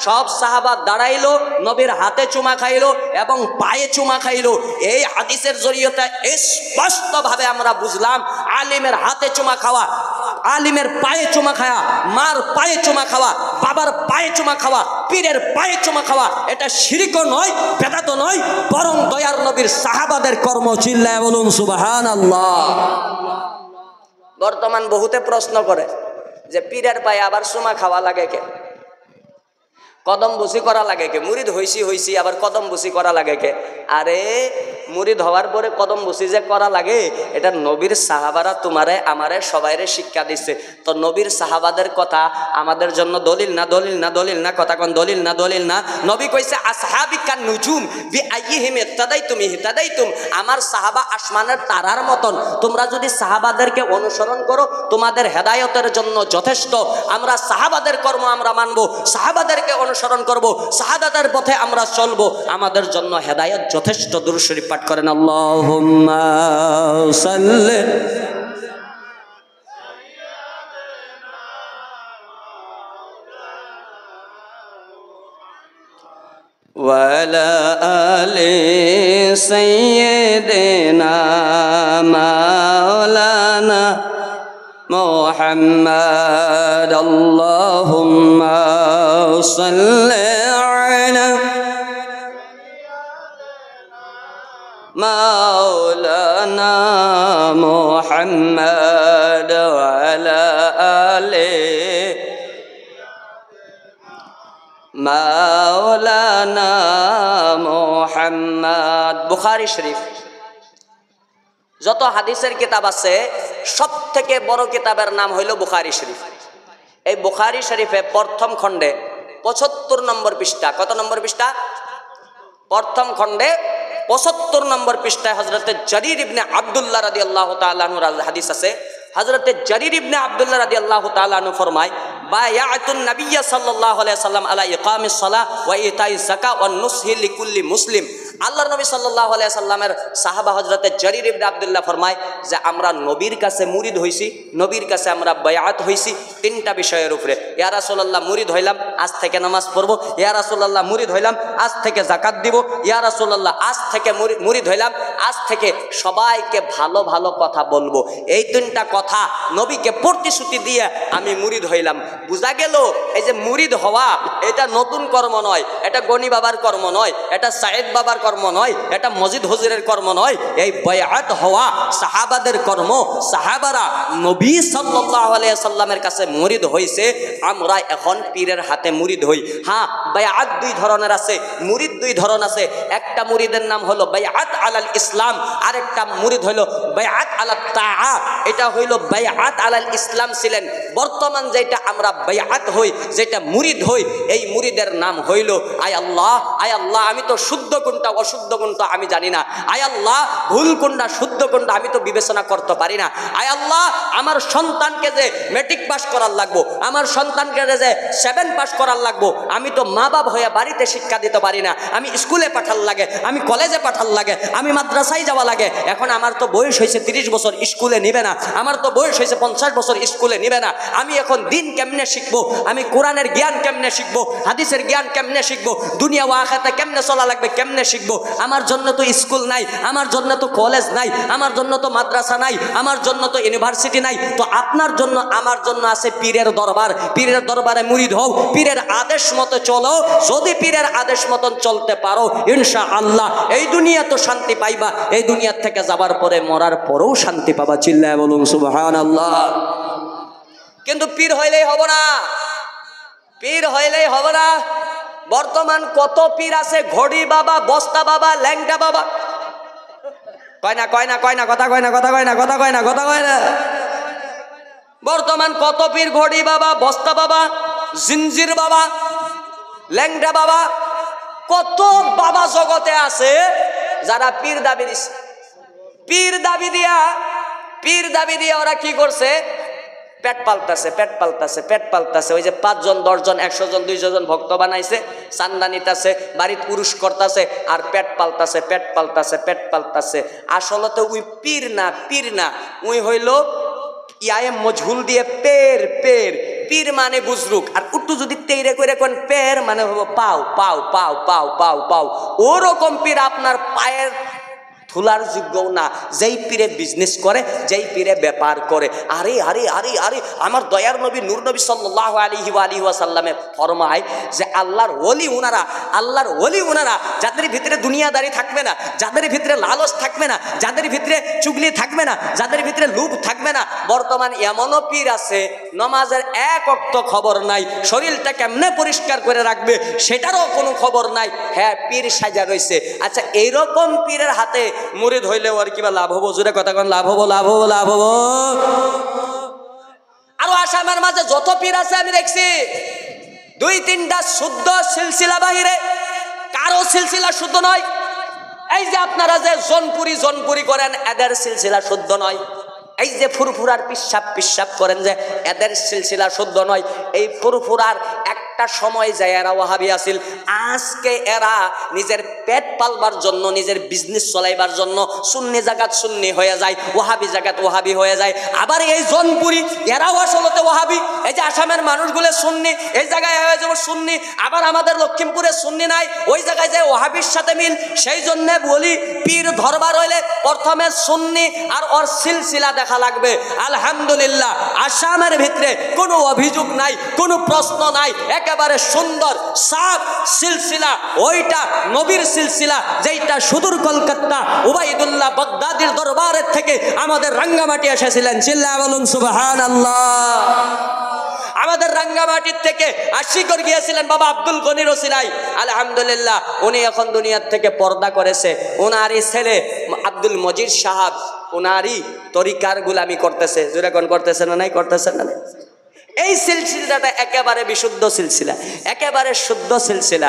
সব সাহাবা দাঁড়াইলো, নবীর হাতে চুমা খাইলো এবং পায়ে চুমা খাইলো। এই হাদিসের জরিয়তে স্পষ্টভাবে আমরা বুঝলাম আলিমের হাতে চুমা খাওয়া, আলিমের পায়ে চুমা খাওয়া, মার পায়ে চুমা খাওয়া, বাবার পায়ে চুমা খাওয়া, পীরের পায়ে চুমা খাওয়া এটা শিরকও নয়, বেদাতও নয়, বরং দয়ার নবীর সাহাবাদের কর্ম। চিল্লায় বলুন সুবহানাল্লাহ। বর্তমান বহুতে প্রশ্ন করে যে পীরের পায়ে আবার চুমা খাওয়া লাগে কে, কদম বুসি করা লাগে কে, মুরিদ হইছি আবার কদম বুসি করা লাগে কে? আরে মুরিদ হওয়ার পরে কদম বুসি যে করা লাগে এটা নবীর সাহাবারা তোমারে আমারে সবাইরে শিক্ষা দিচ্ছে। তো নবীর সাহাবাদের কথা আমাদের জন্য দলিল না? দলিল না? দলিল না? কথা কোন দলিল না? দলিল না? নবী কইছে আসহাবিকা নুজুম বিআইহিম ইহতাদাইতুম ইহতাদাইতুম, আমার সাহাবা আসমানের তারার মতন, তোমরা যদি সাহাবাদেরকে অনুসরণ করো তোমাদের হেদায়েতের জন্য যথেষ্ট। আমরা সাহাবাদের কর্ম আমরা মানবো, সাহাবাদেরকে অনুসরণ করব, শাহাদাতের পথে আমরা চলবো, আমাদের জন্য হেদায়েত যথেষ্ট। দুরূদ শরীফ পাঠ করেন আল্লাহুম্মা সাল্লি ওয়া আলা আলি সাইয়্যিদিনা মাওলানা মুহাম্মদ। আল্লাহুম্মা সাল্লি আলা মাওলানা মুহাম্মদ ওয়া আলা আলি মাওলানা মুহাম্মদ। বুখারী শরীফ। যত হাদিসের কিতাব আছে সব থেকে বড় কিতাবের নাম হইল বুখারী শরীফ। এই বুখারী শরীফে প্রথম খণ্ডে ৭৫ নম্বর পৃষ্ঠা, কত নম্বর পৃষ্ঠা? প্রথম খণ্ডে ৭৫ নম্বর পৃষ্ঠায় হযরতে জারীর ইবনে আব্দুল্লাহ রাদিয়াল্লাহু তাআলা আনহুর হাদিস আছে। হযরতে জারীর ইবনে আব্দুল্লাহ রাদিয়াল্লাহু তাআলা আনহু ফরমায়, বায়াতুন নবিয়্য সাল্লাল্লাহু আলাইহি সাল্লাম আলা ইকামিস সালাহ ওয়া ইতাইজ যাকাত ওয়া নুসহি লিকুল্লি মুসলিম। আল্লাহর নবী সাল্লাল্লাহু আলাইহি সাল্লামের সাহাবা হযরতে জারীর ইবনে আব্দুল্লাহ ফরমায় যে আমরা নবীর কাছে মুরিদ হইছি, নবীর কাছে আমরা বায়াত হইছি তিনটা বিষয়ের উপরে। ইয়া রাসূলুল্লাহ মুরিদ হইলাম, আজ থেকে নামাজ পড়ব। ইয়া রাসূলুল্লাহ মুরিদ হইলাম, আজ থেকে যাকাত দিব। ইয়া রাসূলুল্লাহ আজ থেকে মুরিদ হইলাম, আজ থেকে সবাইকে ভালো ভালো কথা বলবো। এই তিনটা কথা নবীকে প্রতিশ্রুতি দিয়ে আমি মুরিদ হইলাম। বুঝা গেল এই যে মুরিদ হওয়া এটা নতুন কর্ম নয়, এটা গনি বাবার কর্ম নয়, এটা সাইদ বাবার কর্ম নয়, এটা মজিদ হুজুরের কর্ম নয়। এই বায়াত হওয়া সাহাবাদের কর্ম। সাহাবারা নবী সাল্লাল্লাহু আলাইহি সাল্লামের কাছে মুরিদ হইছে, আমরা এখন পীরের হাতে মুরিদ হই। হ্যাঁ, বায়াত দুই ধরনের আছে, মুরিদ দুই ধরন আছে। একটা মুরিদের নাম হলো বায়াত আলাল ইসলাম, আরেকটা মুরিদ হলো বায়াত আলাত তাআ। এটা হইল বায়াত আলাল ইসলাম ছিলেন। বর্তমান যেটা আমরা বায়াত হই, যেটা মুরিদ হই, এই মুরিদের নাম হইল আয় আল্লাহ, আয় আল্লাহ আমি তো শুদ্ধ কোনটা অশুদ্ধ কোনটা আমি জানি না। আয় আল্লাহ ভুল কোনটা শুদ্ধ কোনটা আমি তো বিবেচনা করতে পারি না। আয় আল্লাহ আমার সন্তানকে যে ম্যাট্রিক পাস করার লাগবো, আমার সন্তানকে যে 7 পাস করার লাগবো, আমি তো মা বাপ হয়ে বাড়িতে শিক্ষা দিতে পারি না। আমি স্কুলে পাঠার লাগে, আমি কলেজে পাঠার লাগে, আমি মাদ্রাসায় যাওয়া লাগে। এখন আমার তো বয়স হয়েছে 30 বছর, স্কুলে নিবে না। আমার তো বয়স হয়েছে 50 বছর, স্কুলে নিবে না। আমি এখন দিন কেমনে শিখবো, আমি কোরআনের জ্ঞান কেমনে শিখবো, হাদিসের জ্ঞান কেমনে শিখবো, দুনিয়া ও আখিরাতে কেমনে চলা লাগবে কেমনে শিখবো? আমার জন্য তো স্কুল নাই, আমার জন্য তো কলেজ নাই, আমার জন্য তো মাদ্রাসা নাই, আমার জন্য তো ইউনিভার্সিটি নাই। তো আপনার জন্য আমার জন্য আছে পীরের দরবার। পীরের দরবারে মুরিদ হও, পীরের আদেশ মতো চলো। যদি পীরের আদেশ মতন চলতে পারো ইনশাআল্লাহ এই দুনিয়া তো শান্তি পাইবা, এই দুনিয়া থেকে যাবার পরে মরার পরেও শান্তি পাবা। চিল্লায় বলুন সুবহানাল্লাহ। কিন্তু পীর হইলেই হব না, পীর হইলেই হবে না। বর্তমান কত পীর আছে, ঘড়ি বাবা, বস্তা বাবা, ল্যাংটা বাবা। কয় না কয় না কয় না কথা কয় না কথা কয় না কথা কয় না কথা কয় না। বর্তমান কত পীর, ঘড়ি বাবা, বস্তা বাবা, জিনজির বাবা, ল্যাংটা বাবা, কত বাবা জগতে আছে যারা পীর দাবি দিচ্ছে। পীর দাবি দিয়া ওরা কি করছে? পেট পাল্টাছে, পেট পাল্টাছে, পেট পাল্টাছে। ওই যে 5 জন 10 জন 100 জন 200 জন ভক্ত বানাইছে, চান্দা নিতেছে, বাড়িতে পুরুষ করতেছে, আর পেট পাল্টাছে, পেট পাল্টাছে, পেট পাল্টাছে। আসলে তো ওই পীর না, পীর না, ওই হইল ইয়ায়ে মজহুল দিয়ে পের পের পীর মানে বুজরুক, আর একটু যদি তেইরে করে কোন পের মানে হবো পাও পাও পাও পাও পাও পাও, ওরকম পীর আপনার পায়ের ধুলার যোগ্যও না, যেই পীরে বিজনেস করে, যেই পীরে ব্যাপার করে। আরে আরে আরে আরে আমার দয়ার নবী নূর নবী সাল্লাল্লাহু আলাইহি ওয়াসাল্লামে ফরমায় যে আল্লাহর ওলি ওনারা, আল্লাহর ওলি ওনারা যাদের ভিতরে দুনিয়াদারি থাকবে না, যাদের ভিতরে লালচ থাকবে না, যাদের ভিতরে চুগলি থাকবে না, যাদের ভিতরে লোভ থাকবে না। বর্তমান এমনও পীর আছে নমাজের এক ওয়াক্ত খবর নাই, শরীরটা কেমনে পরিষ্কার করে রাখবে সেটারও কোনো খবর নাই, হ্যাঁ পীর সাজা রয়েছে। আচ্ছা এইরকম পীরের হাতে মুরিদ হইলে ওর কিবা লাভ হবো? জোরে কথা কোন, লাভ হবো লাভ হবো লাভ হবো? আরো আসামের মাঝে যত পীর আছে আমি দেখছি 2-3টা শুদ্ধ সিলসিলা বাহিরে কারো সিলসিলা শুদ্ধ নয়। এই যে আপনারা যে জনপুরি করেন, এদের সিলসিলা শুদ্ধ নয়। এই যে ফুরফুরার পিসাব করেন, যে এদের সিলসিলা শুদ্ধ নয়। এই ফুরফুরার একটা সময় যায় এরা ওয়াহাবি আসিল, আজকে এরা নিজের পেট পালবার জন্য, নিজের বিজনেস চলাইবার জন্য সুন্নি জাগাত সুন্নি হয়ে যায়, ওয়াহাবি জাগাত ওয়াহাবি হয়ে যায়। আবার এই জনপুরি এরাও আসলে ওয়াহাবি। এই যে আসামের মানুষগুলো সুন্নি, এই জায়গায় হয়ে যাবো সুন্নি, আবার আমাদের লক্ষ্মীমপুরে সুন্নি নাই, ওই জায়গায় যায় ওয়াহাবির সাথে মিল। সেই জন্য বলি পীর ধরবার হইলে প্রথমে সুন্নি আর ওর সিলসিলা দেখা লাগবে। আলহামদুলিল্লাহ আসামের ভিতরে কোনো অভিযোগ নাই, কোনো প্রশ্ন নাই, একেবারে সুন্দর সাফ সিলসিলা, ওইটা নবীর সিলসিলা, যেটা সুদূর কলকাতা উবাইদুল্লাহ বাগদাদির দরবারের থেকে আমাদের রাঙ্গামাটি এসেছিলেন। চিল্লায়া বলুন সুবহানাল্লাহ। আমাদের রাঙ্গামাটির থেকে আশিকর গিয়েছিলেন বাবা আব্দুল গনির ওসিলাই, আলহামদুলিল্লাহ উনি এখন দুনিয়ার থেকে পর্দা করেছে। ওনারই ছেলে আব্দুল মজিদ সাহাব ওনারই তরিকার গুলামি করতেছে। জোরে কোন করতেছে না নাই? করতেছে না নাই? এই সিলসিলাটা একেবারে বিশুদ্ধ সিলসিলা, একেবারে শুদ্ধ সিলসিলা,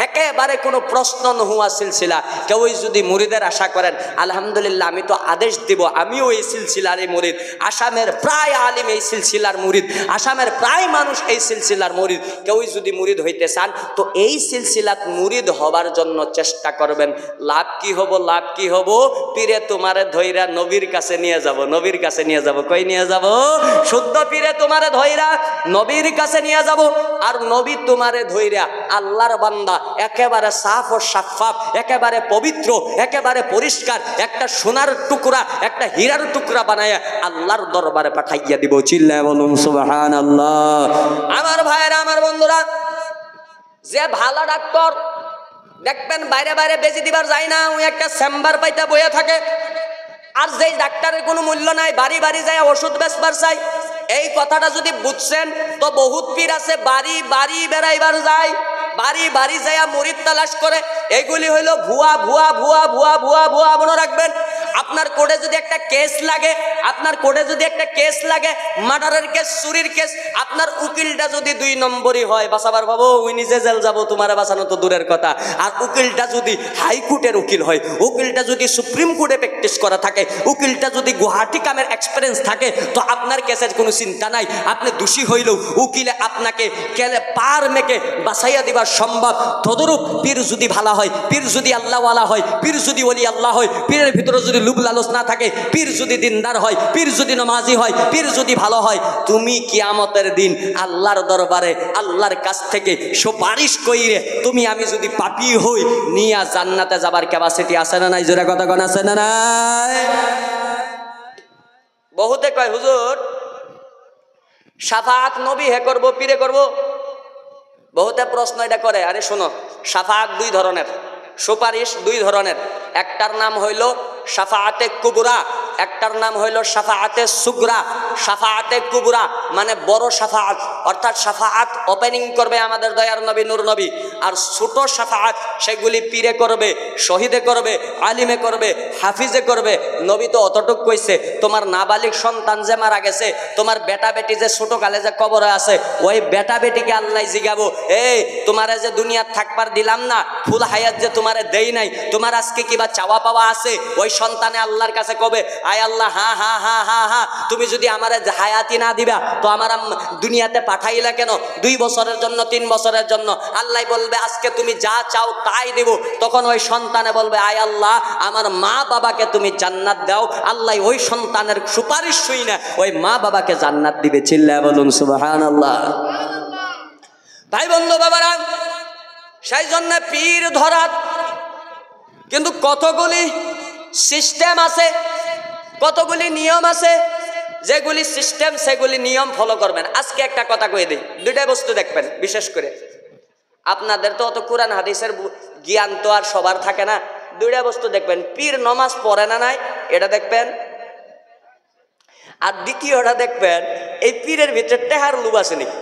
একেবারে কোনো প্রশ্ন নহুয়া সিলসিলা। কেউই যদি মুরিদের আশা করেন, আলহামদুলিল্লাহ আমি তো আদেশ দিব আমিও এই সিলসিলারই মুরিদ। আসামের প্রায় আলিম এই সিলসিলার মুরিদ, আসামের প্রায় মানুষ এই সিলসিলার মুরিদ। কেউই যদি মুরিদ হইতে চান তো এই সিলসিলাত মুরিদ হবার জন্য চেষ্টা করবেন। লাভ কি হবো? লাভ কি হবো? পীরে তোমারে ধইরা নবীর কাছে নিয়ে যাব, নবীর কাছে নিয়ে যাব। কই নিয়ে যাব? শুদ্ধ পীরে তোমারে ধইরা নবীর কাছে নিয়ে যাব। আর নবী তোমারে ধইরা আল্লাহর বান্দা একেবারে সাফ ও সাফাফ, একেবারে পবিত্র, একেবারে পরিষ্কার একটা সোনার টুকরা, একটা হীরার টুকরা বানায় আল্লাহর দরবারে পাঠাইয়া দিব। চিল্লায়া বলুন সুবহানাল্লাহ। আমার ভাইয়েরা, আমার বন্ধুরা, যে ভালো ডাক্তার দেখবেন বাইরে বাইরে বেজি দিবার যায় না, ওই একটা চেম্বার পাইতা বইয়া থাকে। আর যেই ডাক্তারের কোনো মূল্য নাই, বাড়ি বাড়ি যায় ওষুধ বেচবার চাই। এই কথাটা যদি বুঝছেন তো বহুত পীর আছে বাড়ি বাড়ি বেড়াইবার যায়, বাড়ি বাড়ি যায় মুরিদ তালাশ করে। এগুলি হইল ভুয়া ভুয়া ভুয়া ভুয়া ভুয়া ভুয়া। মনে রাখবেন, আপনার কোর্টে যদি একটা কেস লাগে, আপনার কোর্টে যদি একটা কেস লাগে, মার্ডারের কেস, চুরির কেস, আপনার উকিলটা যদি 2 নম্বরই হয়, বাঁচাবার ভাবো ওই নিজে জেল যাবো, তোমার বাঁচানো তো দূরের কথা। আর উকিলটা যদি হাইকোর্টের উকিল হয়, উকিলটা যদি সুপ্রিম কোর্টে প্র্যাকটিস করা থাকে, উকিলটা যদি গুয়াহাটি কামের এক্সপিরিয়েন্স থাকে, তো আপনার কেসের কোনো চিন্তা নাই। আপনি দোষী হইলেও উকিলে আপনাকে পার মেকে বাঁচাইয়া দিবার সম্ভব। তদরূপ পীর যদি ভালো হয়, পীর যদি আল্লাহওয়ালা হয়, পীর যদি ওলি আল্লাহ হয়, পীরের ভিতরে যদি লুব লালচ না থাকে, পীর যদি দিনদার হয়, পীর যদি নামাজি হয়, পীর যদি ভালো হয়, তুমি কিয়ামতের দিন আল্লাহর দরবারে আল্লাহর কাছ থেকে সুপারিশ কইরে তুমি আমি যদি পাপী হই, নিয়া জান্নাতে যাবার ক্যাপাসিটি আছে না নাই? জোরে কথা কোন আছে না নাই? বহুতে কয় হুজুর শাফাআত নবী হে করবো, পীরে করবো। বহুতে প্রশ্ন এটা করে, আরে শোনো, শাফাআত 2 ধরনের, সুপারিশ 2 ধরনের। একটার নাম হইল শাফাআতে কুবরা, একটার নাম হইল শাফাআতে সুগরা। শাফাআতে কুবরা মানে বড় শাফাআত, অর্থাৎ শাফাআত ওপেনিং করবে আমাদের দয়ার নবী নূর নবী। আর ছোট শাফাআত সেগুলি পীরে করবে, শহীদে করবে, আলিমে করবে, হাফিজে করবে। নবী তো অতটুক কইছে, তোমার নাবালিক সন্তান যে মারা গেছে, তোমার বেটা বেটি যে ছোট কালে যে কবরে আছে, ওই বেটা বেটিকে আল্লাহ জিগাবো, এই তোমারে যে দুনিয়ার থাকবার দিলাম না, ফুল হায়াত যে তোমারে দেই নাই, তোমার আজকে কিবা চাওয়া পাওয়া আছে? ওই সন্তানে আল্লাহর কাছে কবে, আয় আল্লাহ, হা হা হা হা হা, তুমি যদি আমার হায়াতি না দিবা তো আমার দুনিয়াতে পাঠাইলা কেন 2 বছরের জন্য 3 বছরের জন্য? আল্লাহ বলবে আজকে তুমি যা চাও তাই দেব। তখন ওই সন্তানে বলবে আয় আল্লাহ, আমার মা বাবাকে তুমি জান্নাত দাও। আল্লাহ ওই সন্তানের সুপারিশ শুই না ওই মা বাবাকে জান্নাত দিবে। চিল্লায় বলুন সুবহানাল্লাহ। ভাই বন্ধু বাবারা, সেই জন্য পীর ধরাত কিন্তু কতগুলি সিস্টেম আছে, কতগুলি নিয়ম আছে, যেগুলি সিস্টেম সেগুলি নিয়ম ফলো করবেন। আজকে একটা কথা কয়ে দিই, 2টা বস্তু দেখবেন। বিশেষ করে আপনাদের তো অত কোরআন হাদিসের জ্ঞান তো আর সবার থাকে না। 2টা বস্তু দেখবেন, পীর নমাজ পড়ে না নাই এটা দেখবেন, আর দ্বিতীয়টা দেখবেন এই পীরের ভিতরে টেহার লোভ আছে নাকি।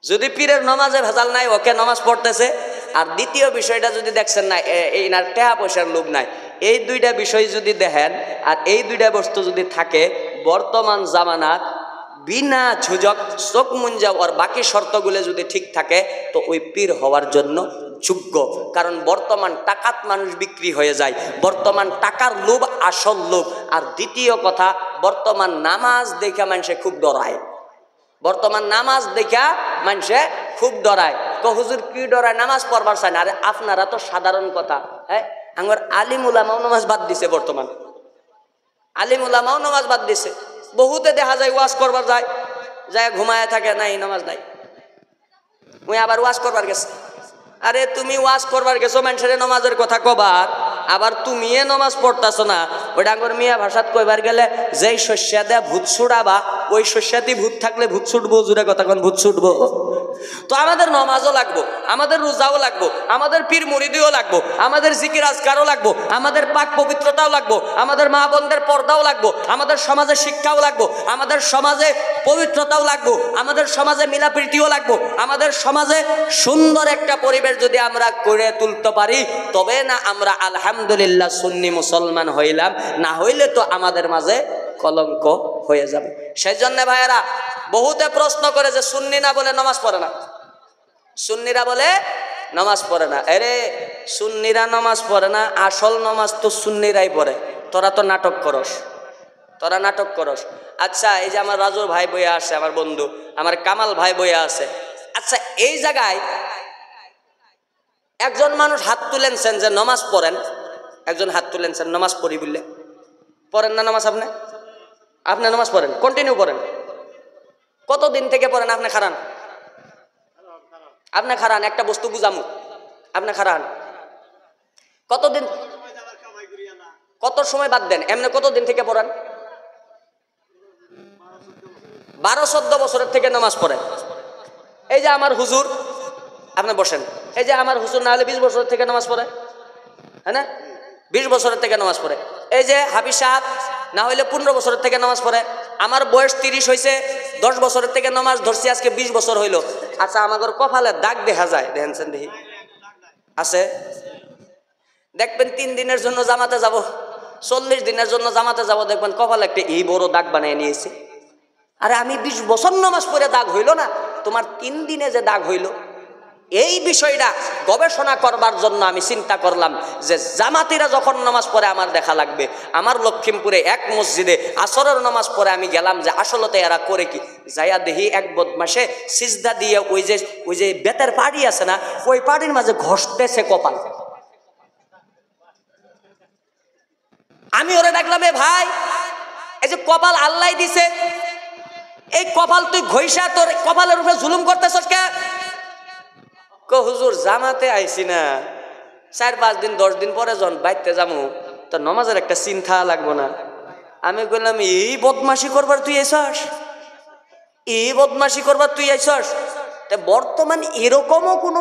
যদি পীরের নমাজে ভেজাল নাই, ওকে নমাজ পড়তেছে। আর দ্বিতীয় বিষয়টা যদি দেখছেন না, এই না টেহা পয়সার লোভ নাই। এই 2টা বিষয় যদি দেখেন আর এই 2টা বস্তু যদি থাকে, বর্তমান জামানাত বিনা ঝুঁঝক চোখ মুঞ্জা ওর বাকি শর্তগুলো যদি ঠিক থাকে তো ওই পীর হওয়ার জন্য যোগ্য। কারণ বর্তমান টাকাত মানুষ বিক্রি হয়ে যায়, বর্তমান টাকার লোভ আসল লোভ। আর দ্বিতীয় কথা, বর্তমান নামাজ দেখে মানুষে খুব ডরায়, বর্তমান নামাজ দেখা মানুষে খুব ডরায়। হুজুর কি ডরায়? নামাজ পড়বার চায় না। আরে আপনারা তো সাধারণ কথা, হ্যাঁ, আমার আলিম উলামাও নামাজ বাদ দিছে। বর্তমান আলিম উলামাও নামাজ বাদ দিছে। বহুতে দেখা যায় ওয়াজ করবার যায়, যায় ঘুমায় থাকে, নাই নামাজ নাই, ওই আবার ওয়াজ করবার গেছে। আরে তুমি ওয়াজ করবার গেছো, মানুষের নামাজের কথা কবার, আবার তুমি নামাজ পড়তাছো না। ওই ডাঙ্গর মিয়া ভাষাত কইবার গেলে যেই শস্যা দেয়া ভূত ছুড়াবা ওই শস্যাতেই ভূত থাকলে ভূত ছুটবো। জুড়ে কথা কোন ভূত ছুটবো? তো আমাদের নমাজও লাগবো, আমাদের রোজাও লাগবো, আমাদের পীর মুরিদিও লাগবো, আমাদের জিকির আজকারও লাগবো, আমাদের পাক পবিত্রতাও লাগবো, আমাদের মা বোনদের পর্দাও লাগবো, আমাদের সমাজে শিক্ষাও লাগবো, আমাদের সমাজে পবিত্রতাও লাগবো, আমাদের সমাজে মিলাপ্রীতিও লাগবো, আমাদের সমাজে সুন্দর একটা পরিবেশ যদি আমরা করে তুলতে পারি তবে না আমরা আলহামদুলিল্লাহ সুন্নি মুসলমান হইলাম। না হইলে তো আমাদের মাঝে কলঙ্ক হয়ে যাবে। সেই জন্য ভাইয়েরা বহুতে প্রশ্ন করে যে সুন্নি না বলে নামাজ পড়ে না, সুন্নিরা বলে নামাজ পড়ে না। আরে সুন্নিরা নামাজ পড়ে না, আসল নামাজ তো সুন্নিরাই পড়ে। তোরা তো নাটক করস, তোরা নাটক করস। আচ্ছা, এই যে আমার রাজুর ভাই বইয়া আছে, আমার বন্ধু আমার কামাল ভাই বইয়া আছে। আচ্ছা, এই জায়গায় একজন মানুষ হাত তুলেনছেন যে নামাজ পড়েন, একজন হাত তুলেনছেন নামাজ পড়ি বললে। পড়েন না নামাজ? আপনি আপনি নামাজ পড়েন, কন্টিনিউ পড়েন। কতদিন থেকে পড়েন? আপনি খারান, আপনি খারান, একটা বস্তু বুঝামু, আপনি খারান। কতদিন, কত সময় বাদ দেন, এমনি কতদিন থেকে পড়েন? 12-14 বছরের থেকে নামাজ পড়েন। এই যে আমার হুজুর, আপনি বসেন, এই যে আমার হুজুর না হলে 20 বছরের থেকে নামাজ পড়ে, হ্যাঁ না? 20 বছরের থেকে নামাজ পড়ে। এই যে হাফিজ সাহেব না হইলে 15 বছরের থেকে নামাজ পড়ে। আমার বয়স 30 হয়েছে, 10 বছরের থেকে নামাজ ধরছি, আজকে 20 বছর হইল। আচ্ছা, আমাদের কপালে দাগ দেখা যায়, দেখেন দেখি আছে? দেখবেন 3 দিনের জন্য জামাতে যাব, 40 দিনের জন্য জামাতে যাব, দেখবেন কপালে একটা এই বড় দাগ বানিয়ে নিয়েছে। আরে আমি 20 বছর নামাজ পড়ে দাগ হইল না, তোমার 3 দিনে যে দাগ হইল। এই বিষয়টা গবেষণা করবার জন্য আমি চিন্তা করলাম যে জামাতিরা যখন নামাজ পড়ে আমার দেখা লাগবে। আমার লক্ষ্মীমপুরে এক মসজিদে আসরের নামাজ পড়ে আমি গেলাম যে আসলতে এরা করে কি। যাইয়া দেখি এক বদমাসে সিজদা দিয়ে ওই যে বেতের পাড়ি আছে না, ওই পাড়ির মাঝে ঘষতেছে কপাল। আমি ওরে ডাকলাম, এ ভাই, এই যে কপাল আল্লাহ দিছে, এই কপাল তুই ঘষা তোর কপালের উপরে জুলুম করতেছস কে? হুজুর জামাতে আইছি না, 4-5 দিন 10 দিন পরে যখন বাইতে যাবো তো নমাজের একটা চিন্তা লাগবো না। আমি বললাম, এই বদমাশি করবার তুই আইছস, এই বদমাশি করবার তুই আইছস? বর্তমান এরকমও কোনো